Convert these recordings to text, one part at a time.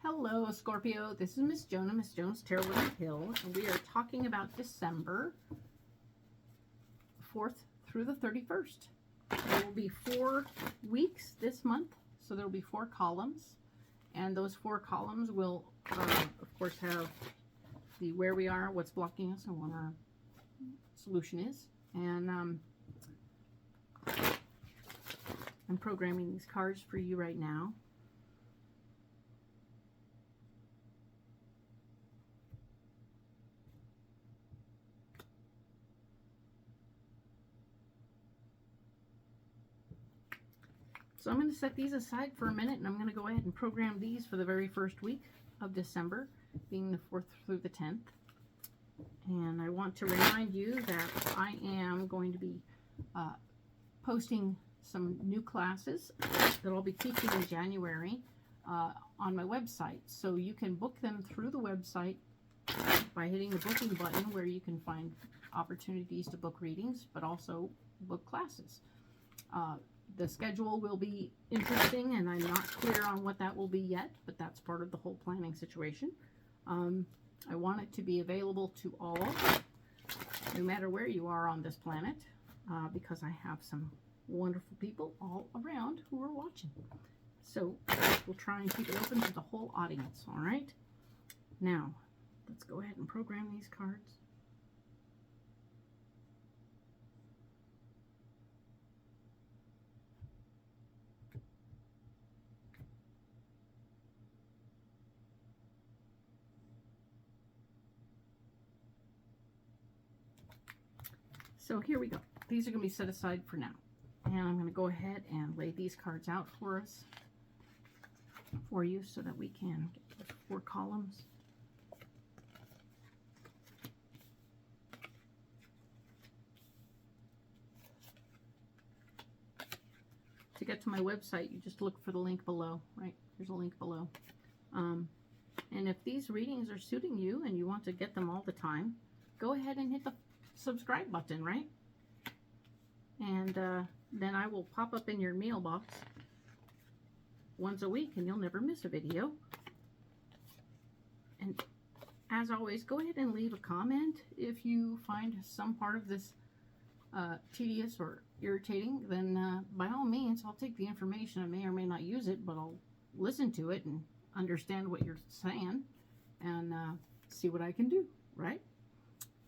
Hello, Scorpio. This is Miss Joan, Miss Joan's Tarot with a Hill, and we are talking about December 4th through the 31st. There will be 4 weeks this month, so there will be 4 columns, and those 4 columns will, of course, have the where we are, what's blocking us, and what our solution is. And I'm programming these cards for you right now. So I'm going to set these aside for a minute, and I'm going to go ahead and program these for the very first week of December, being the 4th through the 10th. And I want to remind you that I am going to be posting some new classes that I'll be teaching in January on my website. So you can book them through the website by hitting the booking button, where you can find opportunities to book readings, but also book classes. The schedule will be interesting, and I'm not clear on what that will be yet, but that's part of the whole planning situation. I want it to be available to all, no matter where you are on this planet, because I have some wonderful people all around who are watching. So we'll try and keep it open to the whole audience, all right? Now, let's go ahead and program these cards. So here we go. These are going to be set aside for now. And I'm going to go ahead and lay these cards out for us, for you, so that we can get the 4 columns. To get to my website, you just look for the link below, right? There's a link below. And if these readings are suiting you and you want to get them all the time, go ahead and hit the subscribe button, right? And then I will pop up in your mailbox once a week, and you'll never miss a video. And as always, go ahead and leave a comment if you find some part of this tedious or irritating. Then by all means, I'll take the information. I may or may not use it, but I'll listen to it and understand what you're saying and see what I can do, right?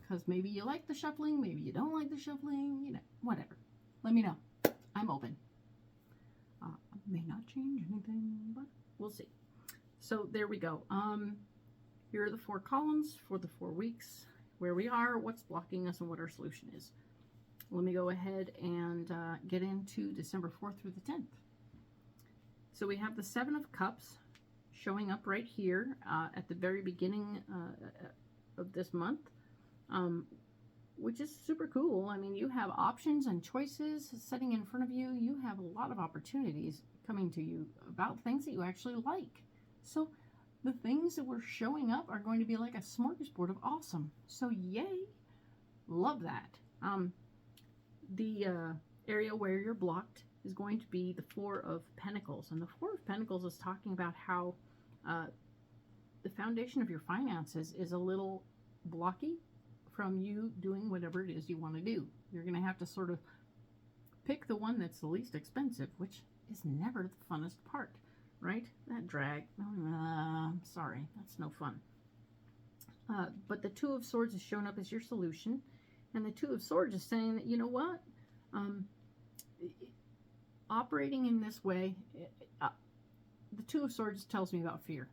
Because maybe you like the shuffling, maybe you don't like the shuffling, you know, whatever. Let me know. I'm open. May not change anything, but we'll see. So there we go. Here are the 4 columns for the 4 weeks, where we are, what's blocking us, and what our solution is. Let me go ahead and get into December 4th through the 10th. So we have the 7 of Cups showing up right here at the very beginning of this month. Which is super cool. I mean, you have options and choices sitting in front of you. You have a lot of opportunities coming to you about things that you actually like. So the things that were showing up are going to be like a smorgasbord of awesome. So yay, love that. The area where you're blocked is going to be the 4 of Pentacles. And the 4 of Pentacles is talking about how the foundation of your finances is a little blocky from you doing whatever it is you want to do. You're going to have to sort of pick the one that's the least expensive, which is never the funnest part, right? That drag. Sorry, that's no fun. But the 2 of Swords is shown up as your solution, and the 2 of Swords is saying that, you know what? Operating in this way, the 2 of Swords tells me about fear.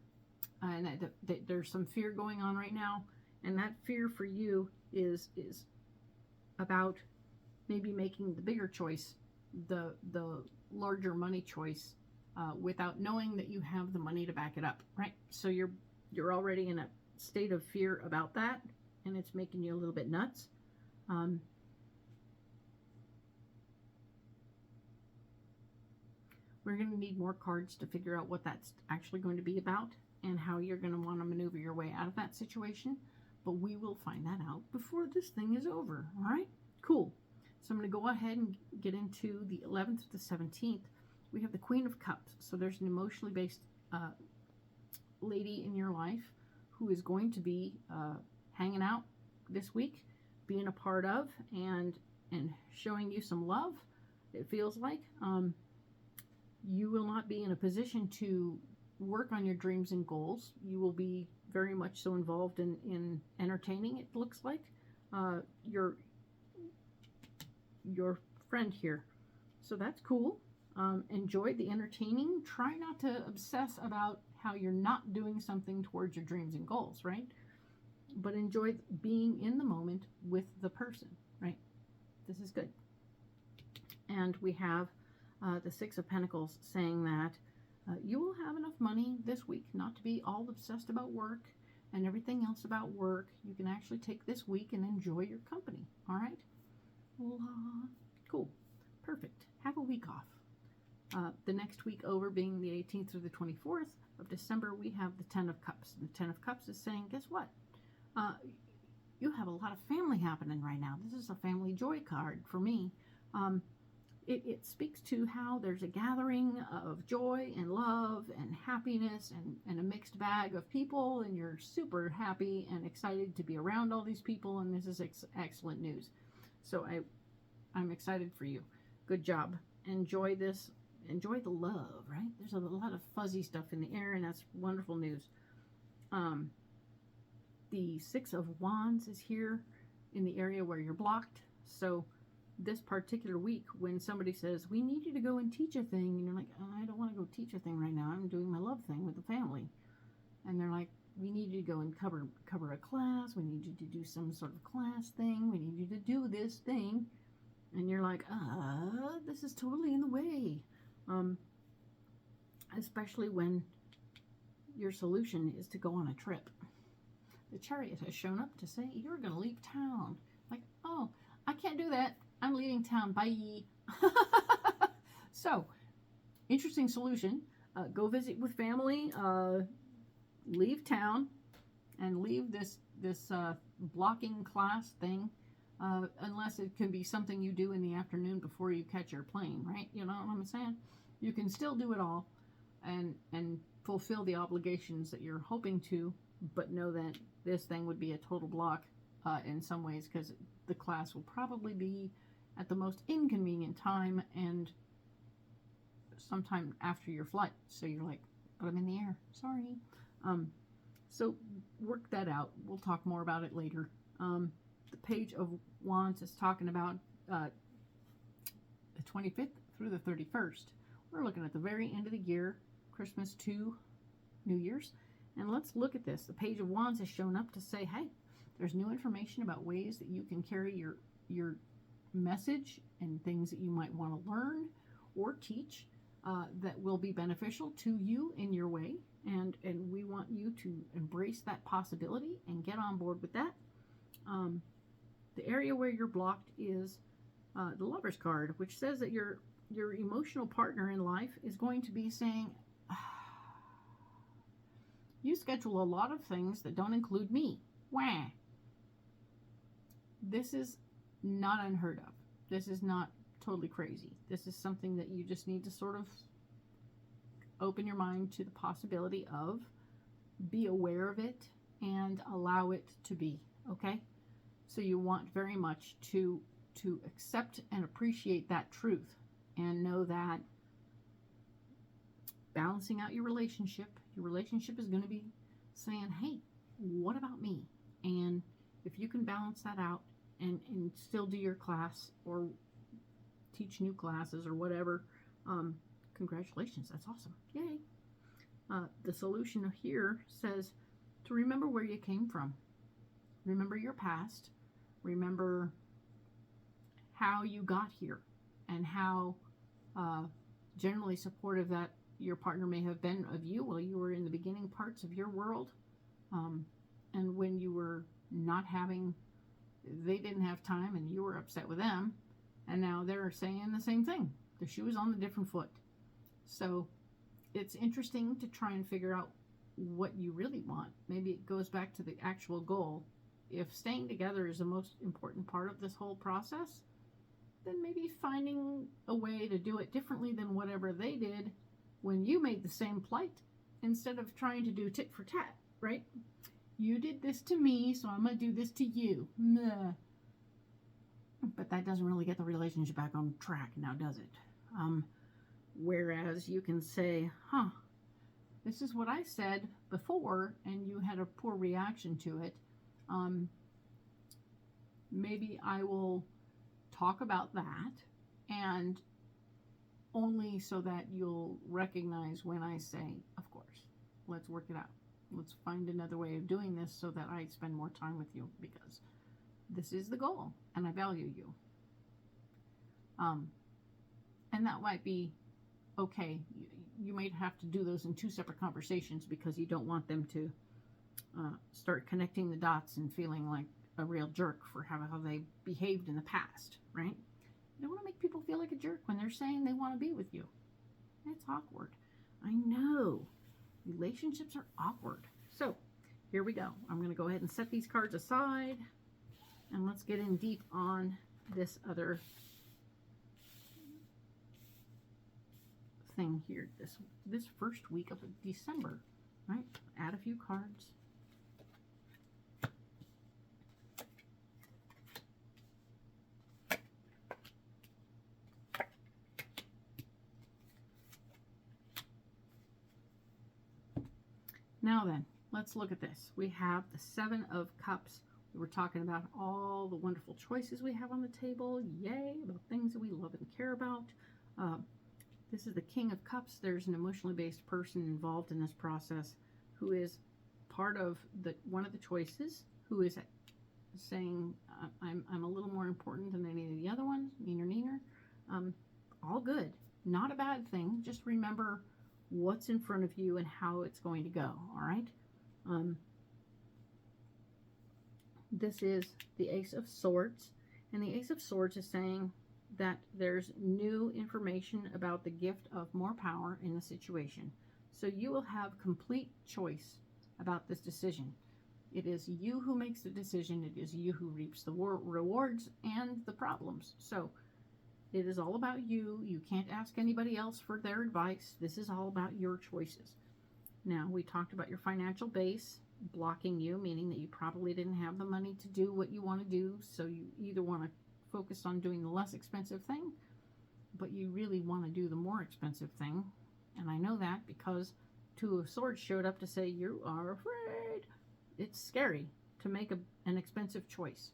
And that there's some fear going on right now. And that fear for you is about maybe making the bigger choice, the larger money choice, without knowing that you have the money to back it up, right? So you're already in a state of fear about that, and it's making you a little bit nuts. We're going to need more cards to figure out what that's actually going to be about and how you're going to want to maneuver your way out of that situation. But we will find that out before this thing is over, all right? Cool. So I'm going to go ahead and get into the 11th to the 17th. We have the Queen of Cups. So there's an emotionally based lady in your life who is going to be hanging out this week, being a part of, and showing you some love. It feels like you will not be in a position to work on your dreams and goals. You will be very much so involved in entertaining, it looks like. Your friend here. So that's cool. Enjoy the entertaining. Try not to obsess about how you're not doing something towards your dreams and goals, right? But enjoy being in the moment with the person, right? This is good. And we have the Six of Pentacles saying that you will have enough money this week not to be all obsessed about work and everything else about work. You can actually take this week and enjoy your company, all right? Cool. Perfect. Have a week off. The next week over being the 18th through the 24th of December, we have the Ten of Cups. The Ten of Cups is saying, guess what? You have a lot of family happening right now. This is a family joy card for me. It speaks to how there's a gathering of joy and love and happiness and a mixed bag of people, and you're super happy and excited to be around all these people, and this is excellent news. So I'm excited for you. Good job. Enjoy this. Enjoy the love, right? There's a lot of fuzzy stuff in the air, and that's wonderful news. The Six of Wands is here in the area where you're blocked. So this particular week, when somebody says, we need you to go and teach a thing, and you're like, I don't want to go teach a thing right now. I'm doing my love thing with the family. And they're like, we need you to go and cover a class. We need you to do some sort of class thing. We need you to do this thing. And you're like, this is totally in the way. Especially when your solution is to go on a trip. The Chariot has shown up to say, you're going to leave town. Like, oh, I can't do that. I'm leaving town. Bye. So, interesting solution. Go visit with family. Leave town. And leave this blocking class thing. Unless it can be something you do in the afternoon before you catch your plane, right? You know what I'm saying? You can still do it all and fulfill the obligations that you're hoping to, but know that this thing would be a total block in some ways, because the class will probably be at the most inconvenient time and sometime after your flight. So you're like, but I'm in the air. Sorry. So work that out. We'll talk more about it later. The Page of Wands is talking about the 25th through the 31st. We're looking at the very end of the year, Christmas to New Year's. And let's look at this. The Page of Wands has shown up to say, hey, there's new information about ways that you can carry your message and things that you might want to learn or teach that will be beneficial to you in your way. And we want you to embrace that possibility and get on board with that. The area where you're blocked is the Lover's card, which says that your emotional partner in life is going to be saying, you schedule a lot of things that don't include me. Wah. This is not unheard of. This is not totally crazy. This is something that you just need to sort of open your mind to the possibility of, be aware of it, and allow it to be, okay? So you want very much to accept and appreciate that truth and know that balancing out your relationship is going to be saying, hey, what about me? And if you can balance that out and still do your class or teach new classes or whatever, congratulations, that's awesome. Yay. The solution here says to remember where you came from. Remember your past. Remember how you got here and how generally supportive that your partner may have been of you while you were in the beginning parts of your world. And when you were not having, they didn't have time and you were upset with them. And now they're saying the same thing. The shoe is on the different foot. So it's interesting to try and figure out what you really want. Maybe it goes back to the actual goal. If staying together is the most important part of this whole process, then maybe finding a way to do it differently than whatever they did when you made the same plight instead of trying to do tit for tat, right? You did this to me, so I'm going to do this to you. Nah. But that doesn't really get the relationship back on track now, does it? Whereas you can say, huh, this is what I said before, and you had a poor reaction to it. Maybe I will talk about that, and only so that you'll recognize when I say, of course, let's work it out. Let's find another way of doing this so that I spend more time with you, because this is the goal, and I value you. And that might be okay. You might have to do those in 2 separate conversations because you don't want them to start connecting the dots and feeling like a real jerk for how they behaved in the past, right? You don't want to make people feel like a jerk when they're saying they want to be with you. It's awkward. I know. Relationships are awkward. So, here we go. I'm going to go ahead and set these cards aside, and let's get in deep on this other thing here. This first week of December, right? Add a few cards. Now then, let's look at this. We have the 7 of Cups. We were talking about all the wonderful choices we have on the table. Yay, about things that we love and care about. This is the King of Cups. There's an emotionally based person involved in this process who is part of one of the choices, who is saying, I'm a little more important than any of the other ones, neener. All good. Not a bad thing. Just remember what's in front of you and how it's going to go, all right? This is the Ace of Swords, and the Ace of Swords is saying that there's new information about the gift of more power in the situation. So you will have complete choice about this decision. It is you who makes the decision. It is you who reaps the rewards and the problems. So it is all about you. You can't ask anybody else for their advice. This is all about your choices. Now, we talked about your financial base blocking you, meaning that you probably didn't have the money to do what you want to do. So you either want to focus on doing the less expensive thing, but you really want to do the more expensive thing. And I know that because 2 of Swords showed up to say you are afraid. It's scary to make an expensive choice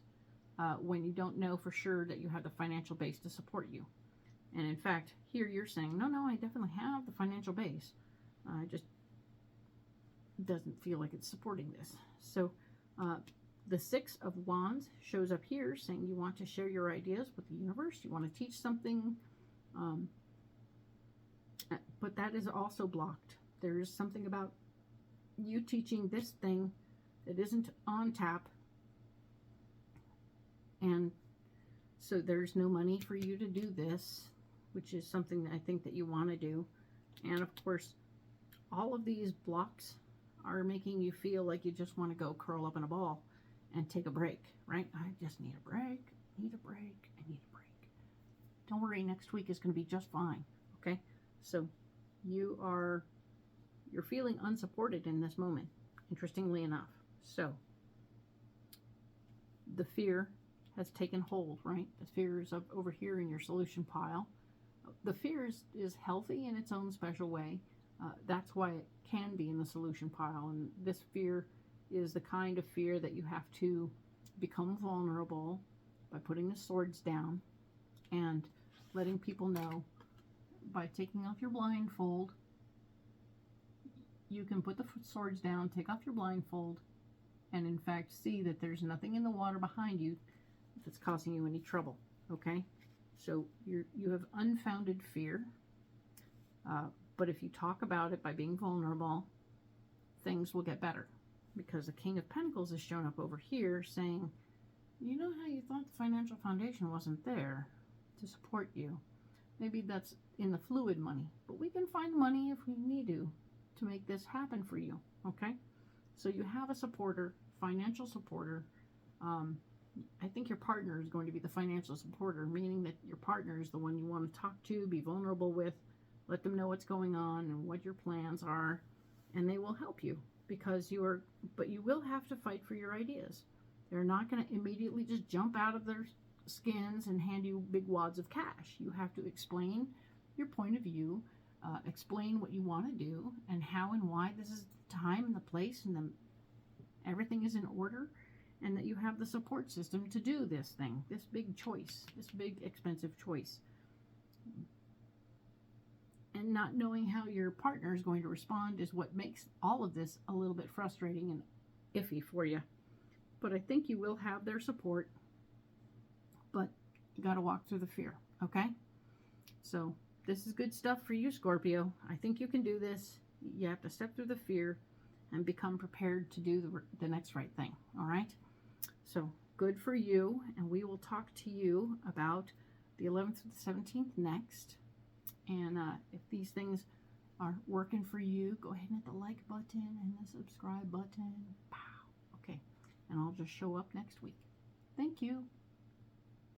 when you don't know for sure that you have the financial base to support you. And in fact, here you're saying, no, I definitely have the financial base. Just doesn't feel like it's supporting this. So the 6 of Wands shows up here saying you want to share your ideas with the universe. You want to teach something, but that is also blocked. There is something about you teaching this thing that isn't on tap, and so there's no money for you to do this, which is something that I think that you want to do. And of course, all of these blocks are making you feel like you just want to go curl up in a ball and take a break, right? I just need a break, I need a break. Don't worry, next week is going to be just fine, okay? So you're feeling unsupported in this moment, interestingly enough. So the fear has taken hold, right? The fear is up over here in your solution pile. The fear is healthy in its own special way. That's why it can be in the solution pile. And this fear is the kind of fear that you have to become vulnerable by putting the swords down and letting people know by taking off your blindfold. You can put the swords down, take off your blindfold, and in fact see that there's nothing in the water behind you that's causing you any trouble, okay? So you have unfounded fear, but if you talk about it by being vulnerable, things will get better, because the King of Pentacles has shown up over here saying, you know how you thought the financial foundation wasn't there to support you? Maybe that's in the fluid money, but we can find money if we need to make this happen for you, okay? So you have a supporter, financial supporter. I think your partner is going to be the financial supporter, meaning that your partner is the one you want to talk to, be vulnerable with, let them know what's going on and what your plans are. and they will help you because but you will have to fight for your ideas. They're not going to immediately just jump out of their skins and hand you big wads of cash. You have to explain your point of view, explain what you want to do and how and why this is the time and the place and everything is in order, and that you have the support system to do this thing, this big choice, this big expensive choice. And not knowing how your partner is going to respond is what makes all of this a little bit frustrating and iffy for you. But I think you will have their support, but you got to walk through the fear, okay? So this is good stuff for you, Scorpio. I think you can do this. You have to step through the fear and become prepared to do the next right thing, all right? So good for you, and we will talk to you about the 11th to the 17th next. And if these things are working for you, go ahead and hit the like button and the subscribe button. Pow. Okay, and I'll just show up next week. Thank you.